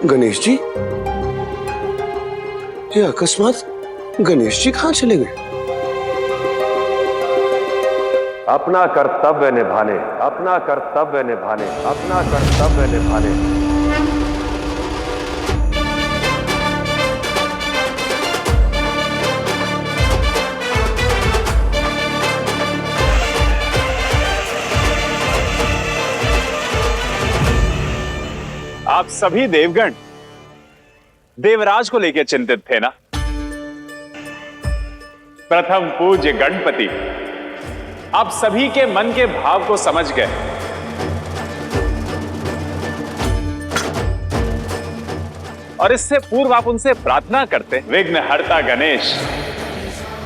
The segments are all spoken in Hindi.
गणेश जी, ये अकस्मात गणेश जी कहां चले गए? अपना कर्तव्य निभाने, अपना कर्तव्य निभाने, अपना कर्तव्य निभाने। आप सभी देवगण देवराज को लेकर चिंतित थे ना? प्रथम पूज्य गणपति आप सभी के मन के भाव को समझ गए और इससे पूर्व आप उनसे प्रार्थना करते, विघ्नहर्ता गणेश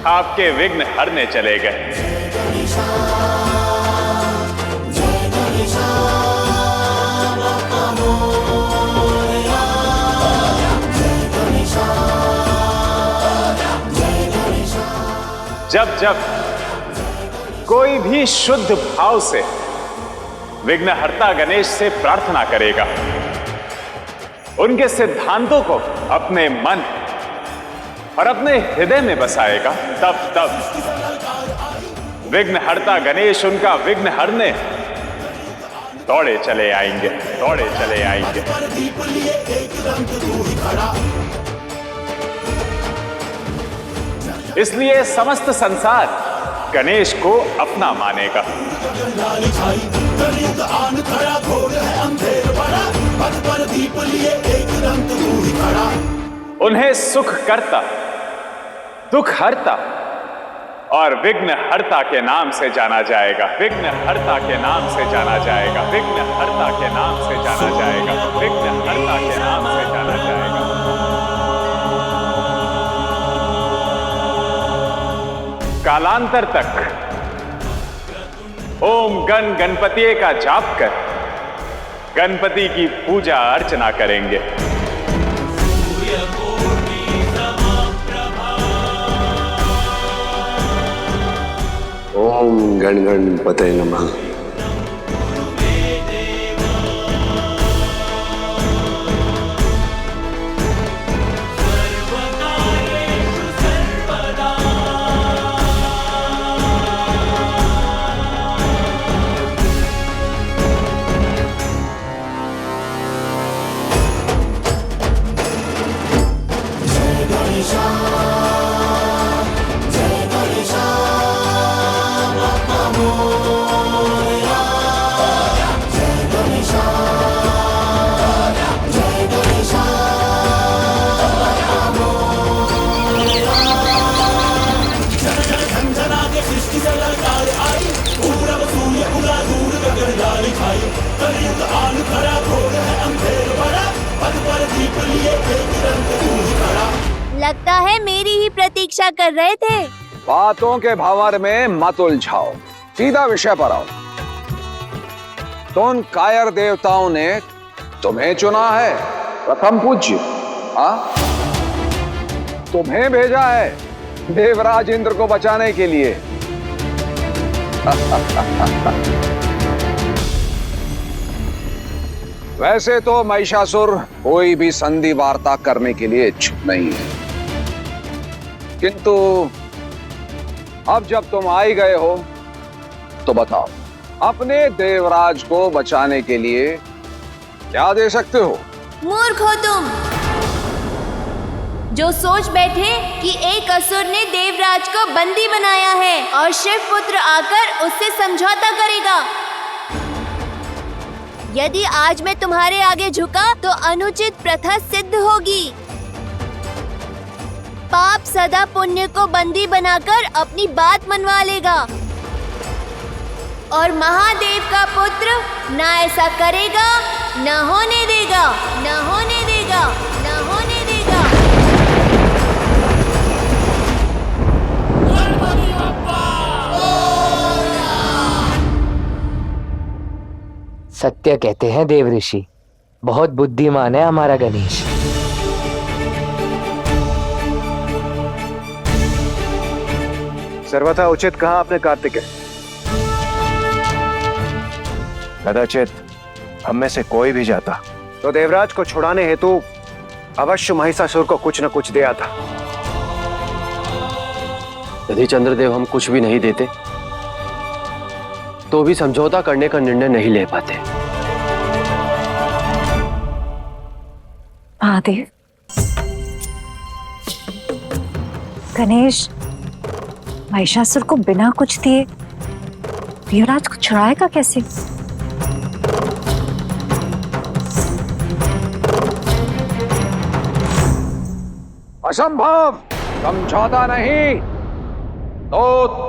आपके विघ्न हरने चले गए। जब जब कोई भी शुद्ध भाव से विघ्नहर्ता गणेश से प्रार्थना करेगा, उनके सिद्धांतों को अपने मन और अपने हृदय में बसाएगा, तब तब विघ्नहर्ता गणेश उनका विघ्न हरने दौड़े चले आएंगे, दौड़े चले आएंगे। इसलिए समस्त संसार गणेश को अपना मानेगा। उन्हें सुख करता, दुख हरता और विघ्न हरता के नाम से जाना जाएगा, विघ्न हरता के नाम से जाना जाएगा, विघ्न हरता के नाम से जाना जाएगा, विघ्न हरता के नाम से जाना जाएगा। कालांतर तक ओम गण गणपति का जाप कर गणपति की पूजा अर्चना करेंगे। ओम गण गणपतये नमः। लगता है मेरी ही प्रतीक्षा कर रहे थे। बातों के भंवर में मत उलझाओ, सीधा विषय पर आओ। तो उन कायर देवताओं ने तुम्हें चुना है प्रथम पूज्य, हाँ? तुम्हें भेजा है देवराज इंद्र को बचाने के लिए। वैसे तो महिषासुर कोई भी संधि वार्ता करने के लिए इच्छुक नहीं है, किंतु अब जब तुम आ ही गए हो तो बताओ, अपने देवराज को बचाने के लिए क्या दे सकते हो? मूर्ख हो तुम, जो सोच बैठे कि एक असुर ने देवराज को बंदी बनाया है और शिव पुत्र आकर उससे समझौता करेगा। यदि आज मैं तुम्हारे आगे झुका तो अनुचित प्रथा सिद्ध होगी। पाप सदा पुण्य को बंदी बनाकर अपनी बात मनवा लेगा और महादेव का पुत्र ना ऐसा करेगा, ना होने देगा, ना होने देगा, ना होने देगा। सत्य कहते हैं देव ऋषि, बहुत बुद्धिमान है हमारा गणेश। सर्वथा उचित कहा आपने कार्तिकेय। कदाचित हम में से कोई भी जाता तो देवराज को छुड़ाने हेतु अवश्य महिषासुर को कुछ न कुछ दिया था। यदि चंद्रदेव हम कुछ भी नहीं देते तो भी समझौता करने का निर्णय नहीं ले पाते। महादेव, गणेश महिषासुर को बिना कुछ दिए देवराज को छुड़ाएगा कैसे? असंभव, समझौता नहीं तो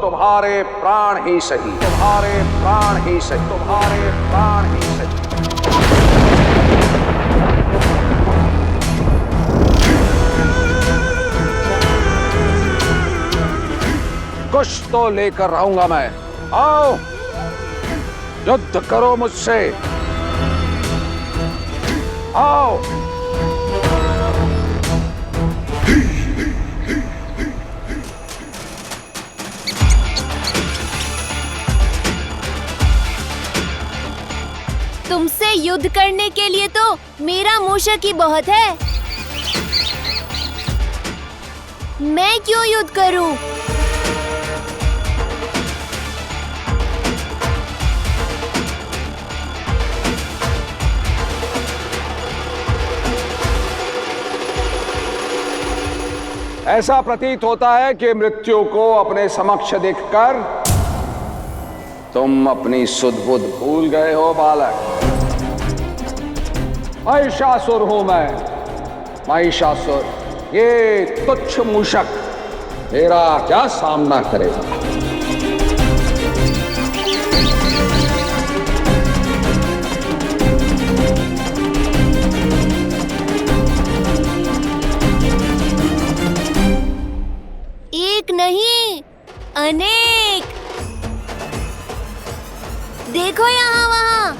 तुम्हारे प्राण ही सही, तुम्हारे प्राण ही सही, तुम्हारे प्राण ही सही। कुछ तो लेकर रहूंगा मैं। आओ युद्ध करो मुझसे, आओ। तुमसे युद्ध करने के लिए तो मेरा मूषक ही बहुत है। मैं क्यों युद्ध करूं? ऐसा प्रतीत होता है कि मृत्यु को अपने समक्ष देखकर तुम अपनी सुध बुध भूल गए हो बालक। महिषासुर हूं मैं, महिषासुर। ये तुच्छ मूषक मेरा क्या सामना करेगा? एक नहीं, अनेक। देखो यहाँ वहाँ।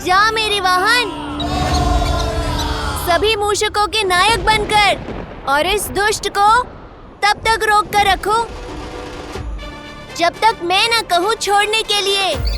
जा मेरे वाहन, सभी मूषकों के नायक बनकर, और इस दुष्ट को तब तक रोक कर रखो जब तक मैं न कहूँ छोड़ने के लिए।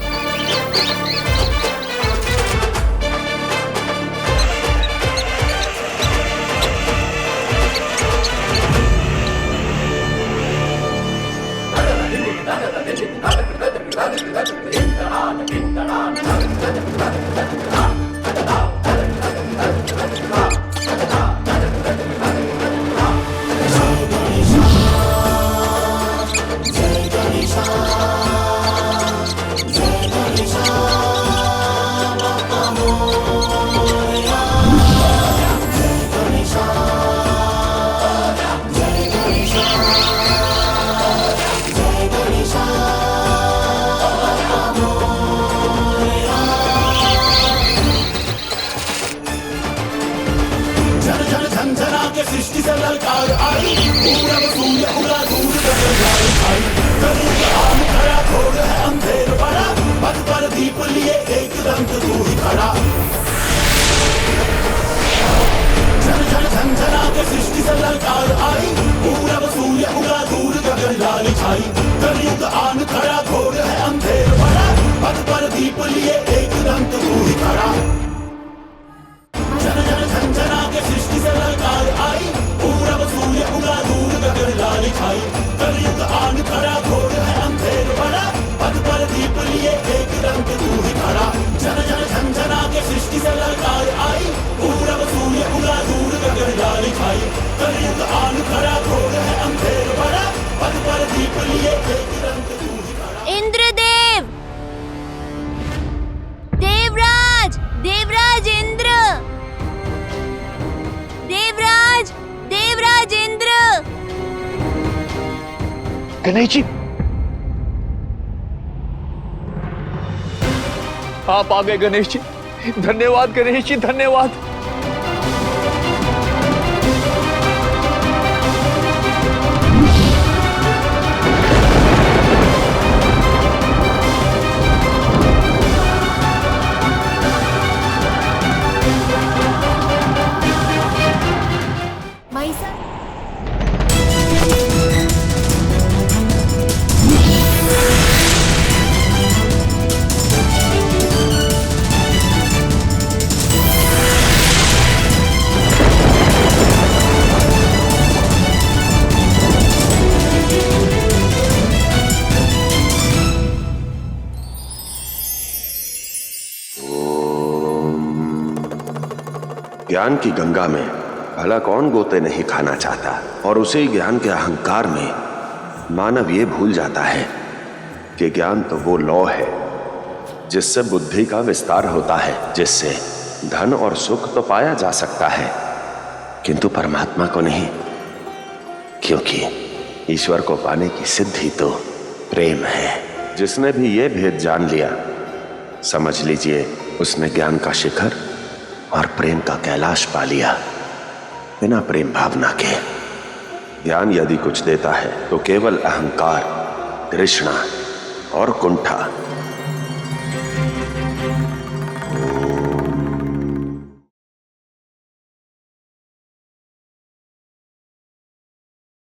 इंद्रदेव, गणेश जी, आप आ गए गणेश जी। धन्यवाद गणेश जी, धन्यवाद। महिषा ज्ञान की गंगा में भला कौन गोते नहीं खाना चाहता, और उसी ज्ञान के अहंकार में मानव ये भूल जाता है कि ज्ञान तो वो लौ है जिससे बुद्धि का विस्तार होता है, जिससे धन और सुख तो पाया जा सकता है किंतु परमात्मा को नहीं, क्योंकि ईश्वर को पाने की सिद्धि तो प्रेम है। जिसने भी ये भेद जान लिया, समझ लीजिए उसने ज्ञान का शिखर और प्रेम का कैलाश पा लिया। बिना प्रेम भावना के ज्ञान यदि कुछ देता है तो केवल अहंकार, तृष्णा और कुंठा।